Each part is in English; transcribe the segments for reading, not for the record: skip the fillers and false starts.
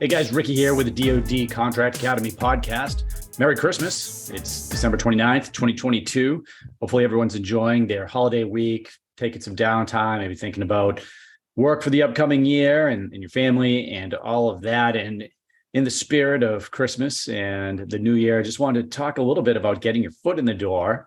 Hey guys, Ricky here with the DoD Contract Academy podcast. Merry Christmas. It's December 29th, 2022. Hopefully everyone's enjoying their holiday week, taking some downtime, maybe thinking about work for the upcoming year and your family and all of that. And in the spirit of Christmas and the new year, I just wanted to talk a little bit about getting your foot in the door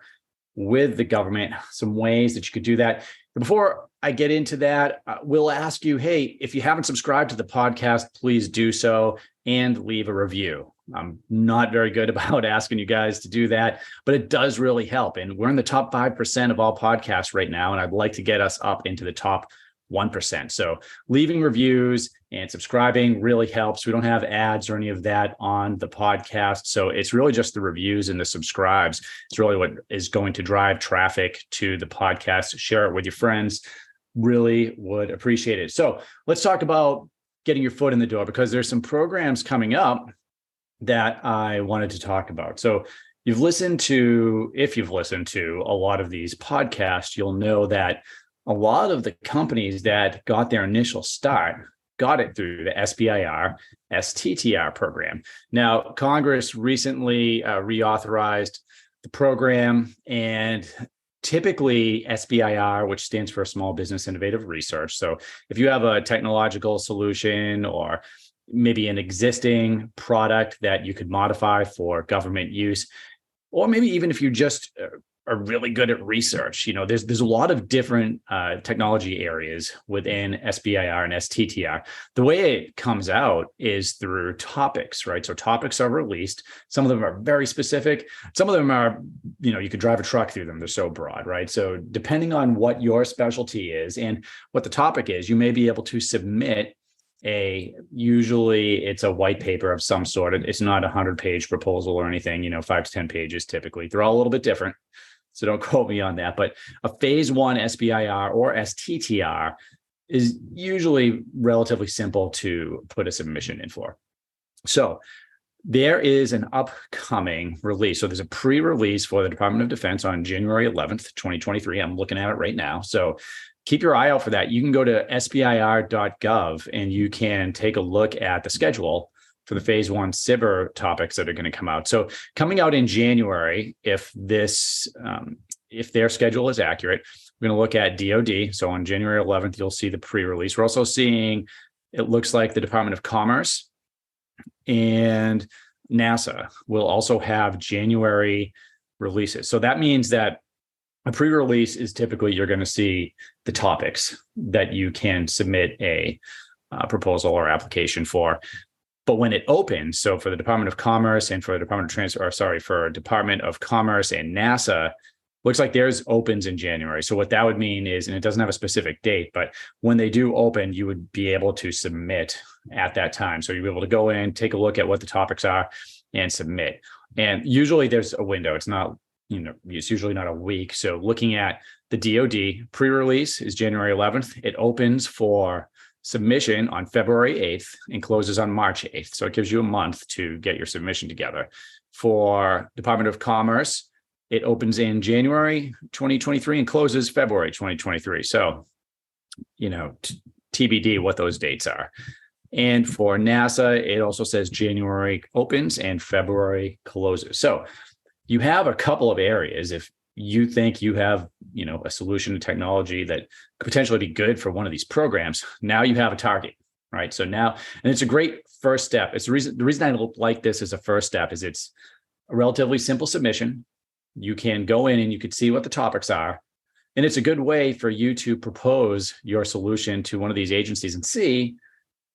with the government, some ways that you could do that. Before I get into that, we'll ask you, hey, if you haven't subscribed to the podcast, please do so and leave a review. I'm not very good about asking you guys to do that, but it does really help. And we're in the top 5% of all podcasts right now, and I'd like to get us up into the top 1%. So leaving reviews and subscribing really helps. We don't have ads or any of that on the podcast. So it's really just the reviews and the subscribes. It's really what is going to drive traffic to the podcast. Share it with your friends. Really would appreciate it. So let's talk about getting your foot in the door, because there's some programs coming up that I wanted to talk about. So if you've listened to a lot of these podcasts, you'll know that a lot of the companies that got their initial start got it through the SBIR, STTR program. Now, Congress recently reauthorized the program, and typically SBIR, which stands for Small Business Innovative Research. So if you have a technological solution or maybe an existing product that you could modify for government use, or maybe even if you just are really good at research, there's a lot of different technology areas within SBIR and STTR. The way it comes out is through topics, right? So topics are released. Some of them are very specific. Some of them are, you could drive a truck through them. They're so broad, right? So depending on what your specialty is and what the topic is, you may be able to submit usually it's a white paper of some sort. It's not a 100-page proposal or anything, 5 to 10 pages typically. They're all a little bit different, so don't quote me on that. But a phase one SBIR or STTR is usually relatively simple to put a submission in for. So there is an upcoming release. So there's a pre-release for the Department of Defense on January 11th, 2023. I'm looking at it right now. So keep your eye out for that. You can go to sbir.gov and you can take a look at the schedule for the phase one SBIR topics that are going to come out. So coming out in January, if their schedule is accurate, we're going to look at DoD. So on January 11th, you'll see the pre-release. We're also seeing, it looks like the Department of Commerce and NASA will also have January releases. So that means that a pre-release is typically you're going to see the topics that you can submit a proposal or application for. But when it opens, so for the Department of Commerce and for the Department of Commerce and NASA, looks like theirs opens in January. So what that would mean is, and it doesn't have a specific date, but when they do open, you would be able to submit at that time. So you'll be able to go in, take a look at what the topics are and submit. And usually there's a window. It's not, it's usually not a week. So looking at the DoD pre-release is January 11th. It opens for submission on February 8th and closes on March 8th. So it gives you a month to get your submission together. For Department of Commerce, it opens in January 2023 and closes February 2023. So, TBD what those dates are. And for NASA, it also says January opens and February closes. So you have a couple of areas. If you think you have, a solution to technology that could potentially be good for one of these programs, now you have a target, right? So now, and it's a great first step. It's the reason I like this as a first step is it's a relatively simple submission. You can go in and you can see what the topics are. And it's a good way for you to propose your solution to one of these agencies and see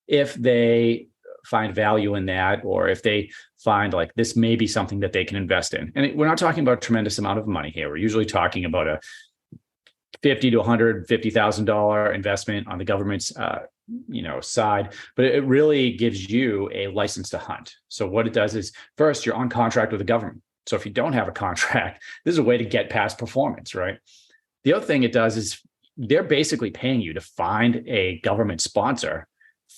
if they find value in that, or if they find like this may be something that they can invest in. And we're not talking about a tremendous amount of money here. We're usually talking about a $50,000 to $150,000 investment on the government's side, but it really gives you a license to hunt. So what it does is, first, you're on contract with the government. So if you don't have a contract, this is a way to get past performance, right? The other thing it does is they're basically paying you to find a government sponsor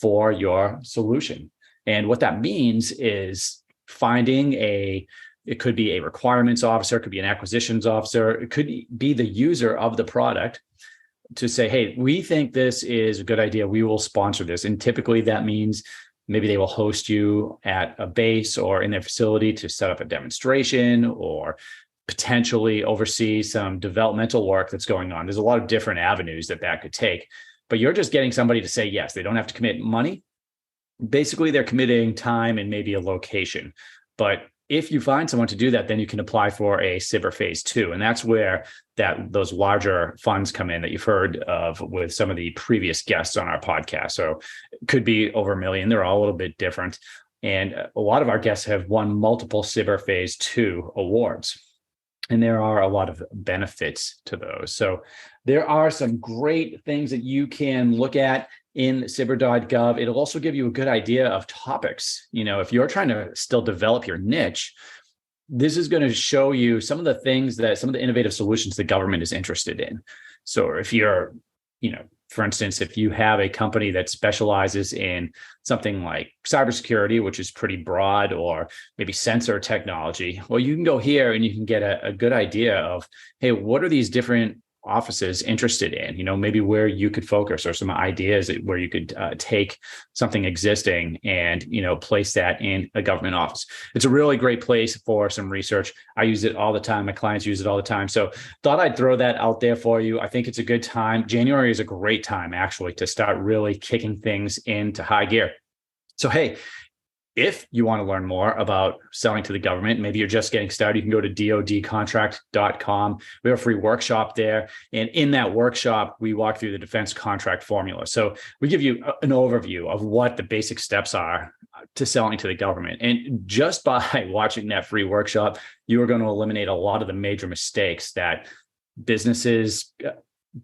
for your solution. And what that means is finding it could be a requirements officer, it could be an acquisitions officer, it could be the user of the product to say, hey, we think this is a good idea. We will sponsor this. And typically that means Maybe they will host you at a base or in their facility to set up a demonstration or potentially oversee some developmental work that's going on. There's a lot of different avenues that could take, but you're just getting somebody to say yes. They don't have to commit money. Basically, they're committing time and maybe a location. But if you find someone to do that, then you can apply for a SBIR phase 2. And that's where those larger funds come in that you've heard of with some of the previous guests on our podcast. So it could be over $1 million. They're all a little bit different. And a lot of our guests have won multiple SBIR phase 2 awards. And there are a lot of benefits to those. So there are some great things that you can look at in SBIR.gov. It'll also give you a good idea of topics. If you're trying to still develop your niche, this is going to show you some of the innovative solutions the government is interested in. So if you're, for instance, if you have a company that specializes in something like cybersecurity, which is pretty broad, or maybe sensor technology, well, you can go here and you can get a good idea of, hey, what are these different offices interested in, maybe where you could focus, or some ideas where you could take something existing and, place that in a government office. It's a really great place for some research. I use it all the time. My clients use it all the time. So thought I'd throw that out there for you. I think it's a good time. January is a great time, actually, to start really kicking things into high gear. So, hey, if you want to learn more about selling to the government, maybe you're just getting started, you can go to DoDContract.com. We have a free workshop there. And in that workshop, we walk through the defense contract formula. So we give you an overview of what the basic steps are to selling to the government. And just by watching that free workshop, you are going to eliminate a lot of the major mistakes that businesses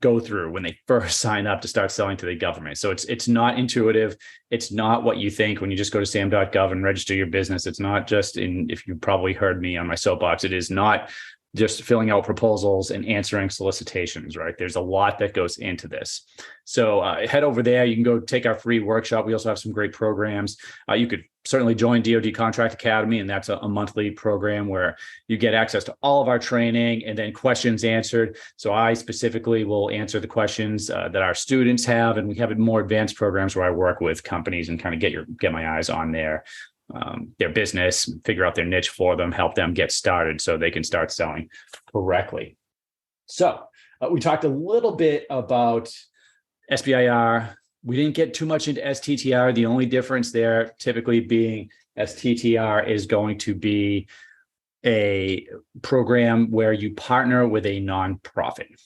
go through when they first sign up to start selling to the government. So it's not intuitive. It's not what you think when you just go to sam.gov and register your business. It's not just if you probably heard me on my soapbox, it is not just filling out proposals and answering solicitations, right? There's a lot that goes into this. So head over there. You can go take our free workshop. We also have some great programs. You could certainly join DoD Contract Academy, and that's a monthly program where you get access to all of our training and then questions answered. So I specifically will answer the questions that our students have, and we have more advanced programs where I work with companies and kind of get my eyes on their business, figure out their niche for them, help them get started so they can start selling correctly. So we talked a little bit about SBIR. We didn't get too much into STTR. The only difference there typically being STTR is going to be a program where you partner with a nonprofit.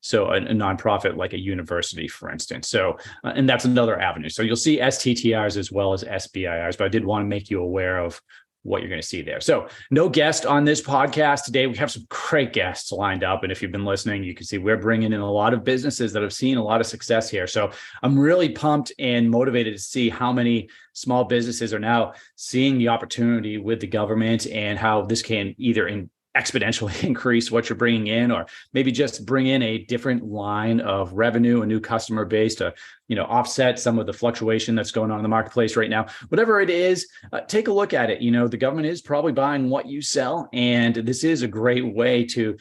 So a nonprofit like a university, for instance. So, and that's another avenue. So you'll see STTRs as well as SBIRs, but I did want to make you aware of what you're going to see there. So no guest on this podcast today. We have some great guests lined up. And if you've been listening, you can see we're bringing in a lot of businesses that have seen a lot of success here. So I'm really pumped and motivated to see how many small businesses are now seeing the opportunity with the government and how this can either exponentially increase what you're bringing in, or maybe just bring in a different line of revenue, a new customer base to, offset some of the fluctuation that's going on in the marketplace right now. Whatever it is, take a look at it. The government is probably buying what you sell, and this is a great way to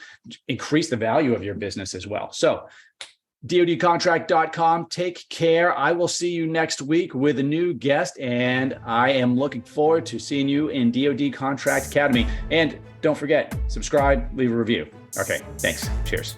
increase the value of your business as well. So DoDContract.com. Take care. I will see you next week with a new guest, and I am looking forward to seeing you in DoD Contract Academy. And don't forget, subscribe, leave a review. Okay, thanks. Cheers.